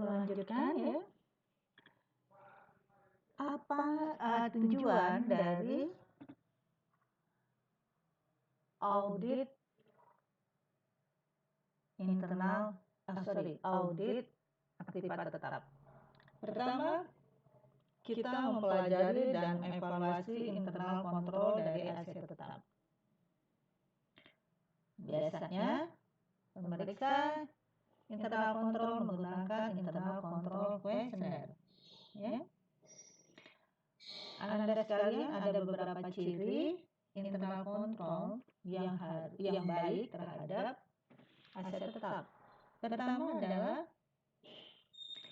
lanjutkan ya. Apa tujuan dari audit audit aktivitas tetap? Pertama, kita mempelajari dan evaluasi internal kontrol dari aset tetap. Biasanya, memeriksa internal kontrol menggunakan internal kontrol questionnaire. Ya. Anda sekalian, ada beberapa ciri internal kontrol yang baik terhadap aset tetap.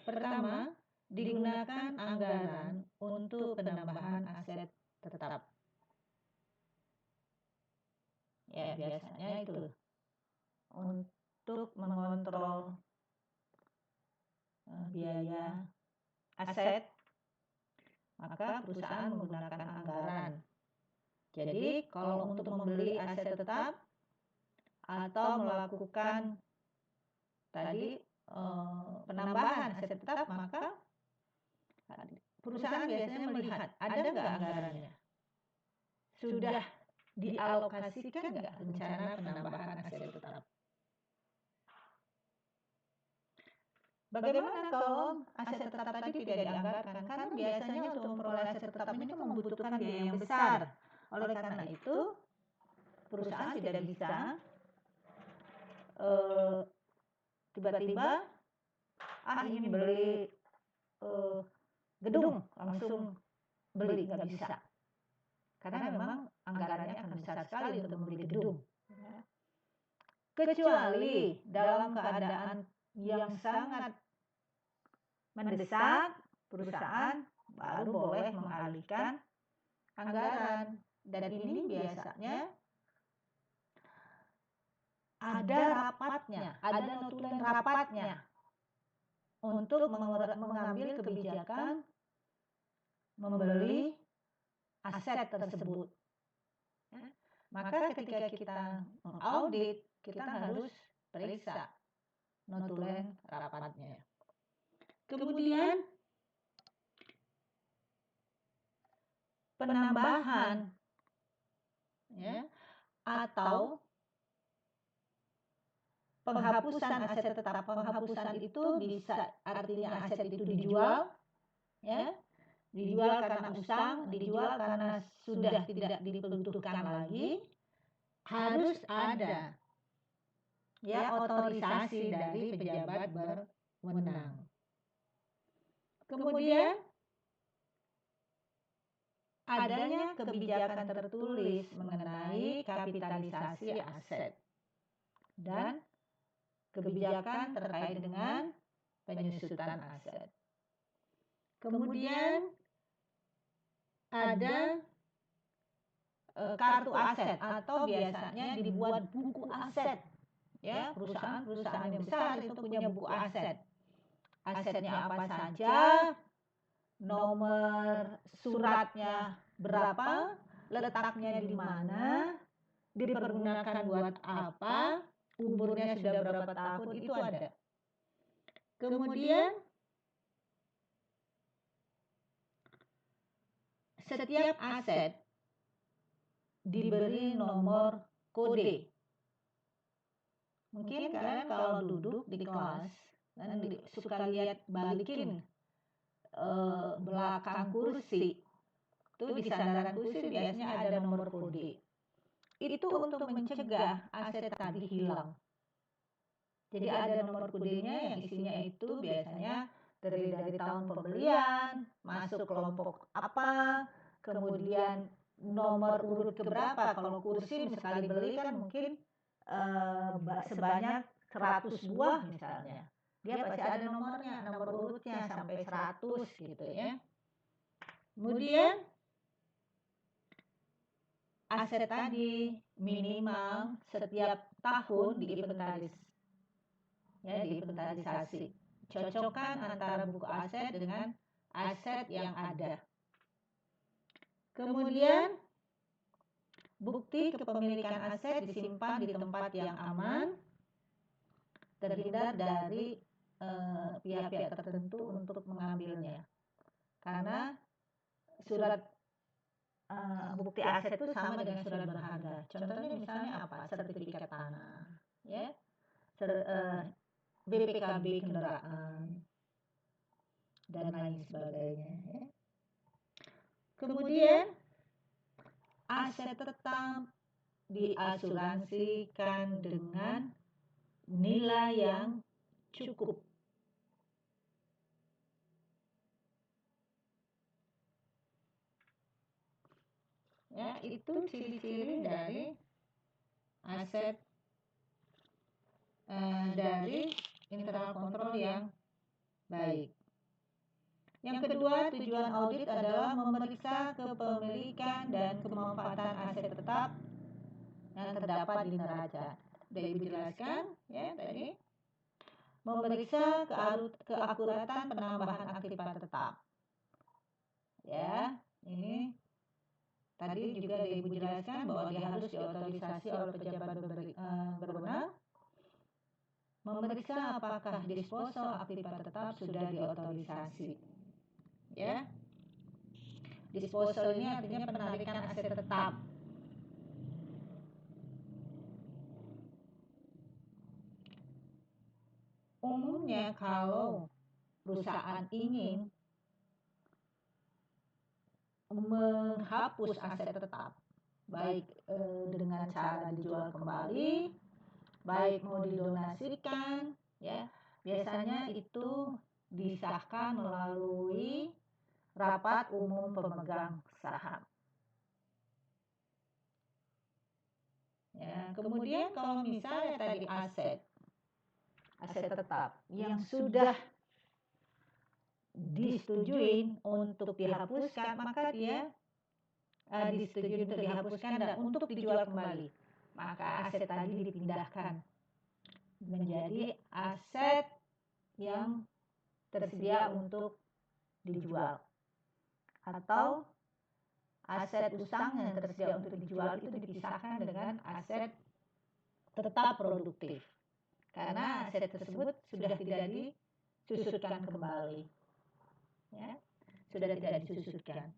Pertama, digunakan anggaran untuk penambahan aset tetap. Ya, biasanya itu untuk mengontrol biaya aset, maka perusahaan menggunakan anggaran. Jadi, kalau untuk membeli aset tetap atau melakukan penambahan aset tetap, maka perusahaan biasanya melihat ada nggak anggarannya, sudah dialokasikan nggak rencana penambahan aset tetap. Bagaimana kalau aset tetap tadi tidak dianggarkan? Karena biasanya untuk memperoleh aset tetap ini membutuhkan biaya yang besar. Oleh karena itu, perusahaan tidak bisa tiba-tiba ingin beli gedung langsung beli, nggak bisa. Karena memang anggarannya akan besar sekali untuk membeli gedung. Kecuali dalam keadaan yang sangat mendesak, perusahaan baru boleh mengalihkan anggaran. Dan ini biasanya ada rapatnya, ada notulen rapatnya untuk mengambil kebijakan membeli aset tersebut. Maka ketika kita mengaudit, kita harus periksa notulen rapatnya. Kemudian penambahan atau penghapusan aset tetap. Penghapusan itu bisa artinya aset itu dijual, dijual karena usang, dijual karena sudah tidak dibutuhkan lagi. Harus ada otorisasi dari pejabat berwenang. Kemudian adanya kebijakan tertulis mengenai kapitalisasi aset dan kebijakan terkait dengan penyusutan aset. Kemudian ada kartu aset atau biasanya dibuat buku aset. Ya, perusahaan-perusahaan yang besar itu punya buku aset. Asetnya apa saja, nomor suratnya berapa, letaknya di mana, dipergunakan buat apa, umurnya sudah berapa tahun, itu ada. Kemudian setiap aset diberi nomor kode. Mungkin kalian kalau duduk di kelas dan suka lihat balikin belakang kursi, itu di sandaran kursi biasanya ada nomor kode. Itu untuk mencegah aset tadi hilang. Jadi ada nomor kodenya yang isinya itu biasanya terdiri dari tahun pembelian, masuk kelompok apa, kemudian nomor urut keberapa. Kalau kursi sekali beli kan mungkin sebanyak 100 buah misalnya. Dia pasti ada nomornya, nomor urutnya sampai 100 gitu ya. Kemudian aset tadi minimal setiap tahun diinventarisasi. Cocokkan antara buku aset dengan aset yang ada. Kemudian bukti kepemilikan aset disimpan di tempat yang aman, terhindar dari pihak-pihak tertentu untuk mengambilnya. Karena surat bukti aset itu sama dengan surat berharga. Contohnya misalnya apa? Sertifikat tanah, ya, BPKB kendaraan, dan lain sebagainya. Ya. Kemudian aset tetap diasuransikan dengan nilai yang cukup. Ya, itu ciri-ciri dari aset dari internal control yang baik. Yang kedua, tujuan audit adalah memeriksa kepemilikan dan kemanfaatan aset tetap yang terdapat di neraca. Sudah Ibu jelaskan ya tadi. Memeriksa keakuratan penambahan aktiva tetap. Ya, ini tadi juga Ibu jelaskan bahwa dia harus diotorisasi oleh pejabat berwenang. Memeriksa apakah disposal aktiva tetap sudah diotorisasi. Ya. Disposal ini artinya penarikan aset tetap. Umumnya kalau perusahaan ingin menghapus aset tetap, baik dengan cara dijual kembali, baik mau didonasikan, ya, biasanya itu disahkan melalui rapat umum pemegang saham. Ya, kemudian kalau misalnya tadi aset tetap yang sudah disetujui untuk dihapuskan, maka dia disetujui untuk dihapuskan dan untuk dijual kembali. Maka aset tadi dipindahkan menjadi aset yang tersedia untuk dijual. Atau aset usang yang tersedia untuk dijual itu dipisahkan dengan aset tetap produktif. Karena aset tersebut sudah tidak disusutkan kembali. Ya, sudah tidak disusutkan.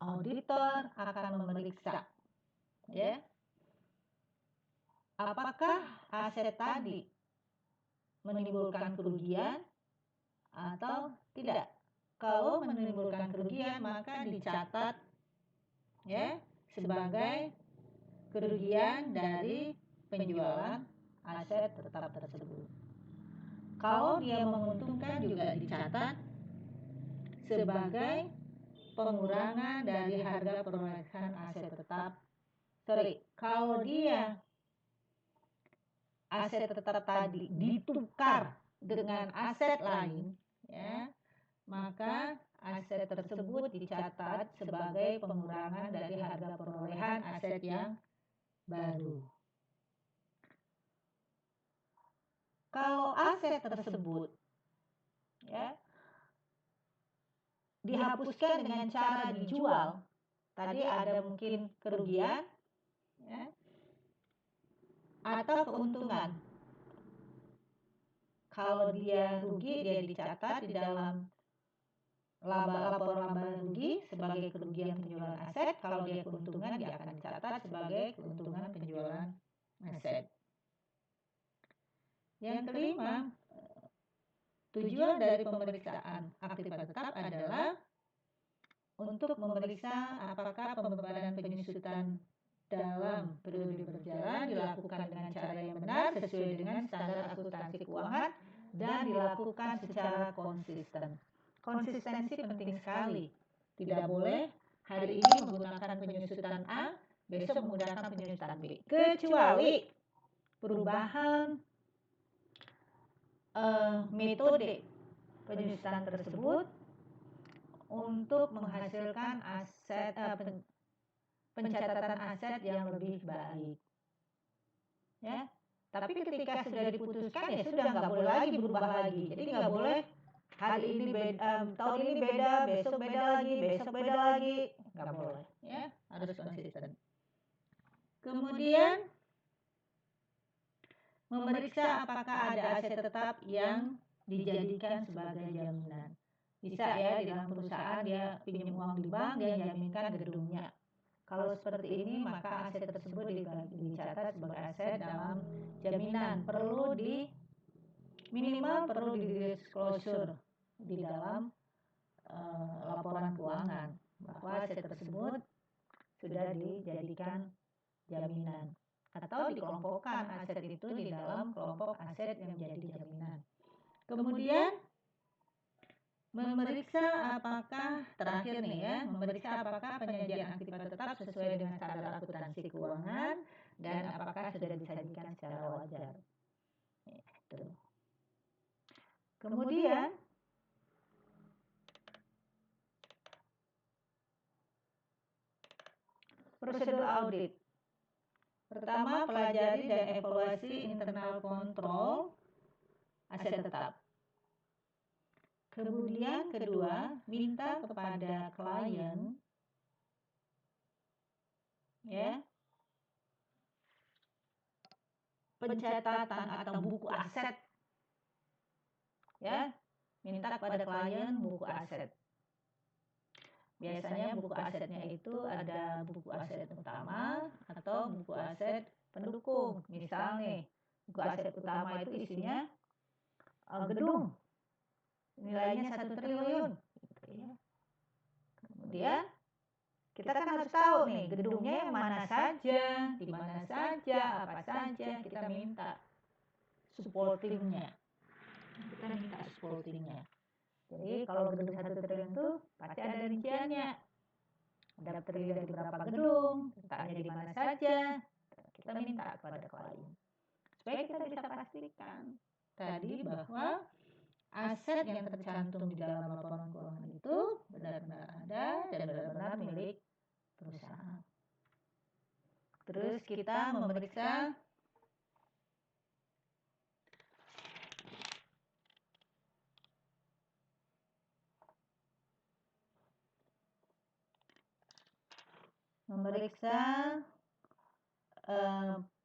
Auditor akan memeriksa, ya, apakah aset tadi menimbulkan kerugian atau tidak. Kalau menimbulkan kerugian maka dicatat ya sebagai kerugian dari penjualan aset tetap tersebut. Kalau dia menguntungkan juga dicatat sebagai pengurangan dari harga perolehan aset tetap. Kalau dia aset tetap tadi ditukar dengan aset lain, ya, maka aset tersebut dicatat sebagai pengurangan dari harga perolehan aset yang baru. Kalau aset tersebut ya dihapuskan dengan cara dijual, tadi ada mungkin kerugian ya, atau keuntungan. Kalau dia rugi, dia dicatat di dalam laporan laba rugi sebagai kerugian penjualan aset. Kalau dia keuntungan, dia akan dicatat sebagai keuntungan penjualan aset. Yang kelima, tujuan dari pemeriksaan aktiva tetap adalah untuk memeriksa apakah pembebanan penyusutan dalam periode berjalan dilakukan dengan cara yang benar sesuai dengan standar akuntansi keuangan dan dilakukan secara konsisten. Konsistensi penting sekali. Tidak boleh hari ini menggunakan penyusutan A, besok menggunakan penyusutan B. Kecuali perubahan metode penyusutan tersebut untuk menghasilkan aset pencatatan aset yang lebih baik. Ya, tapi ketika sudah diputuskan ya sudah nggak boleh lagi berubah lagi. Jadi nggak boleh hari ini tahun ini beda, besok beda lagi, nggak boleh. Ya, harus konsisten. Kemudian memeriksa apakah ada aset tetap yang dijadikan sebagai jaminan. Bisa ya, di dalam perusahaan dia pinjam uang di bank, dia jaminkan gedungnya. Kalau seperti ini, maka aset tersebut dicatat sebagai aset dalam jaminan. Minimal perlu di disclosure di dalam laporan keuangan bahwa aset tersebut sudah dijadikan jaminan, atau dikelompokkan aset itu di dalam kelompok aset yang menjadi jaminan. Kemudian memeriksa apakah, terakhir nih ya, memeriksa apakah penyajian aktiva tetap sesuai dengan standar akuntansi keuangan dan apakah sudah disajikan secara wajar. Gitu. Kemudian prosedur audit. Pertama, pelajari dan evaluasi internal kontrol aset tetap. Kemudian kedua, minta kepada klien ya pencatatan atau buku aset, ya, minta kepada klien buku aset. Biasanya buku asetnya itu ada buku aset utama atau buku aset pendukung. Misal nih, buku aset utama itu isinya gedung, nilainya 1 triliun. Gitu ya. Kemudian kita kan harus tahu nih gedungnya yang mana saja, di mana saja, apa saja. Kita minta supportingnya. Jadi kalau gedung 1 triliun itu pasti ada rinciannya. Ada terdiri dari berapa gedung, letaknya di mana saja. Kita minta kepada klien supaya kita bisa pastikan tadi bahwa aset yang tercantum di dalam laporan keuangan itu benar-benar ada dan benar-benar milik perusahaan. Terus kita memeriksa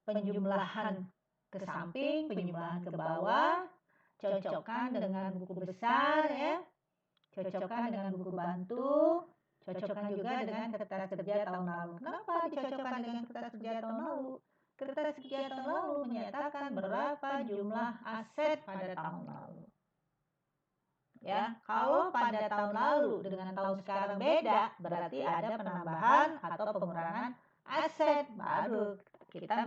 penjumlahan ke samping, penjumlahan ke bawah, cocokkan dengan buku besar ya, cocokkan dengan buku bantu, cocokkan juga dengan kertas kerja tahun lalu. Kenapa dicocokkan dengan kertas kerja tahun lalu? Kertas kerja tahun lalu menyatakan berapa jumlah aset pada tahun lalu. Ya, kalau pada tahun lalu dengan tahun sekarang beda, berarti ada penambahan atau pengurangan aset. Baru kita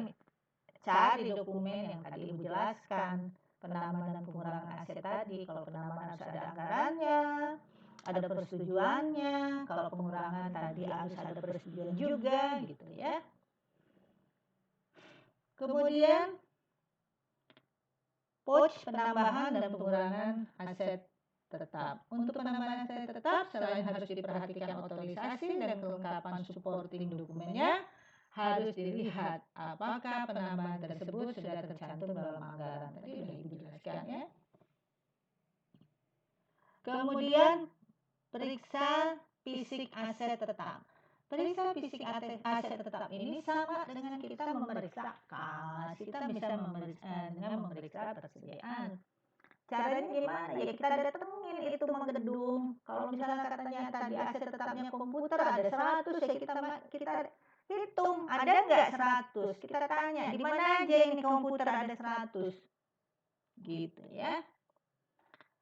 cari dokumen yang tadi Ibu jelaskan, penambahan dan pengurangan aset tadi. Kalau penambahan harus ada anggarannya, ada persetujuannya. Kalau pengurangan tadi harus ada persetujuan juga, gitu ya. Kemudian pouch penambahan dan pengurangan aset tetap. Untuk penambahan aset tetap, selain harus diperhatikan otorisasi dan kelengkapan supporting dokumennya, harus dilihat apakah penambahan tersebut sudah tercantum dalam anggaran. Tadi sudah Ibu jelaskan ya. Kemudian periksa fisik aset tetap. Periksa fisik aset tetap ini sama dengan kita memeriksa kas. Kita bisa dengan memeriksa persediaan. Caranya gimana? Ya kita datengin itu gedung. Kalau misalnya katanya tadi aset tetapnya komputer ada 100, ya kita hitung ada nggak 100. Kita tanya di mana aja ini komputer ada 100. Gitu ya.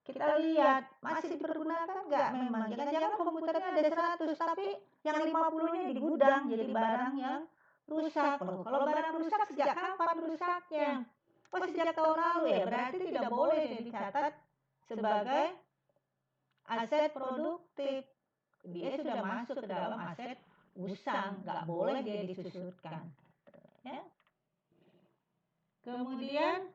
Kita lihat masih dipergunakan nggak memang. Jangan-jangan komputernya ada 100 tapi yang 50-nya di gudang jadi barang yang rusak. Kalau barang rusak sejak kapan rusaknya? Oh, sejak tahun lalu ya, berarti tidak boleh dicatat sebagai aset produktif. Dia sudah masuk ke dalam aset usang, nggak boleh dia disusutkan. Ya. Kemudian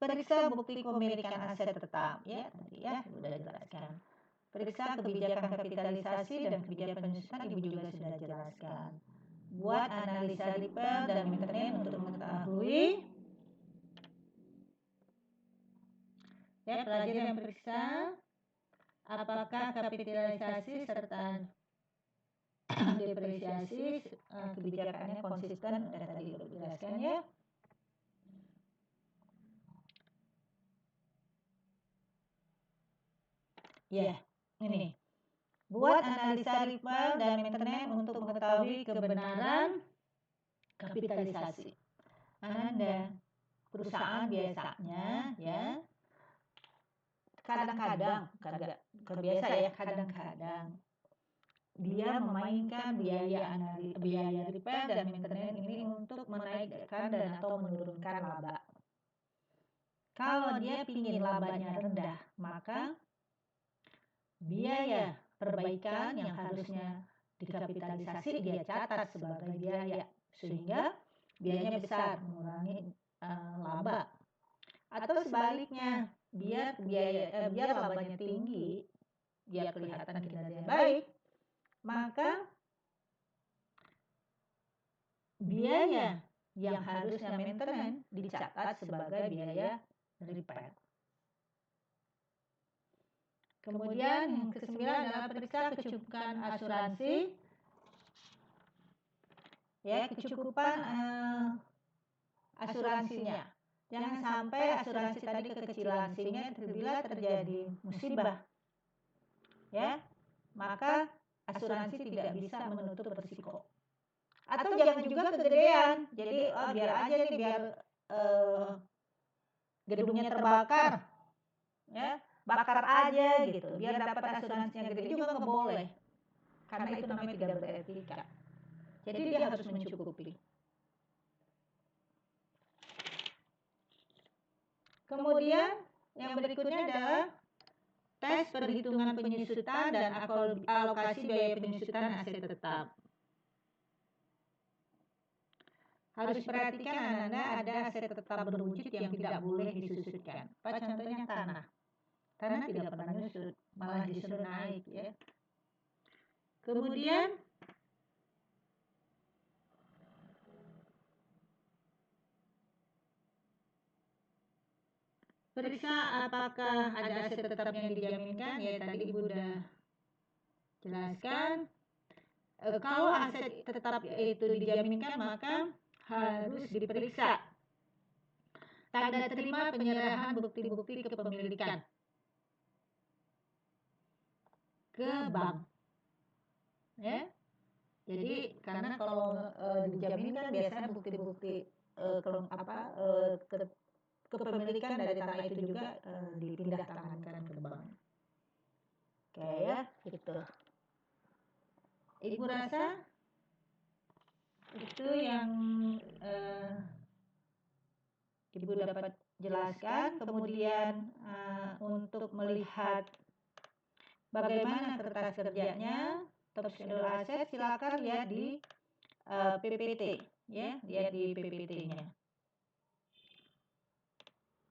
periksa bukti kepemilikan aset tetap, ya tadi ya sudah jelaskan. Periksa kebijakan kapitalisasi dan kebijakan penyusutan Ibu juga sudah jelaskan. Buat analisa detail dan maintenance untuk mengetahui ya, pelajari dan periksa apakah kapitalisasi serta depresiasi kebijakannya konsisten, udah tadi udah dijelaskan ya. Ya, ini. Buat analisa rival dan maintenance untuk mengetahui kebenaran kapitalisasi. Anda perusahaan biasanya ya kadang-kadang biasa ya kadang-kadang dia memainkan biaya repair dan maintenance ini untuk menaikkan dan atau menurunkan laba. Kalau dia ingin labanya rendah, maka biaya perbaikan yang harusnya dikapitalisasi dia catat sebagai biaya, sehingga biayanya besar mengurangi laba. Atau sebaliknya, biar labanya tinggi, biar kelihatan kinerjanya baik, maka biaya yang harusnya maintenance dicatat sebagai biaya repair. Kemudian yang ke-9 adalah periksa kecukupan asuransi. Ya, kecukupan asuransinya. Jangan sampai asuransi tadi kekecilan sehingga bila terjadi musibah, ya, maka asuransi tidak bisa menutup risiko. Atau jangan juga kegedean. Jadi biar aja nih biar gedungnya terbakar, ya, bakar aja gitu. Biar dapat asuransinya gede juga nggak boleh. Karena itu namanya tidak beretika. Jadi dia harus mencukupi. Kemudian yang berikutnya adalah tes perhitungan penyusutan dan alokasi biaya penyusutan aset tetap. Harus perhatikan Anda ada aset tetap berwujud yang tidak boleh disusutkan. Apa contohnya tanah. Tanah tidak pernah nyusut, malah justru naik ya. Kemudian periksa apakah ada aset tetap yang dijaminkan, ya tadi Ibu sudah jelaskan. Kalau aset tetap itu dijaminkan maka harus diperiksa tanda terima penyerahan bukti-bukti kepemilikan ke bank. Ya. Jadi karena kalau dijaminkan biasanya bukti-bukti kepemilikan dari tanah itu juga dipindah tangankan ke bank. Oke ya, gitu. Ibu rasa itu yang Ibu dapat jelaskan. Kemudian untuk melihat bagaimana kertas kerjanya top schedule aset, silakan lihat di PPT ya, lihat di PPT-nya.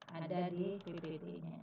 Ada di PPT-nya.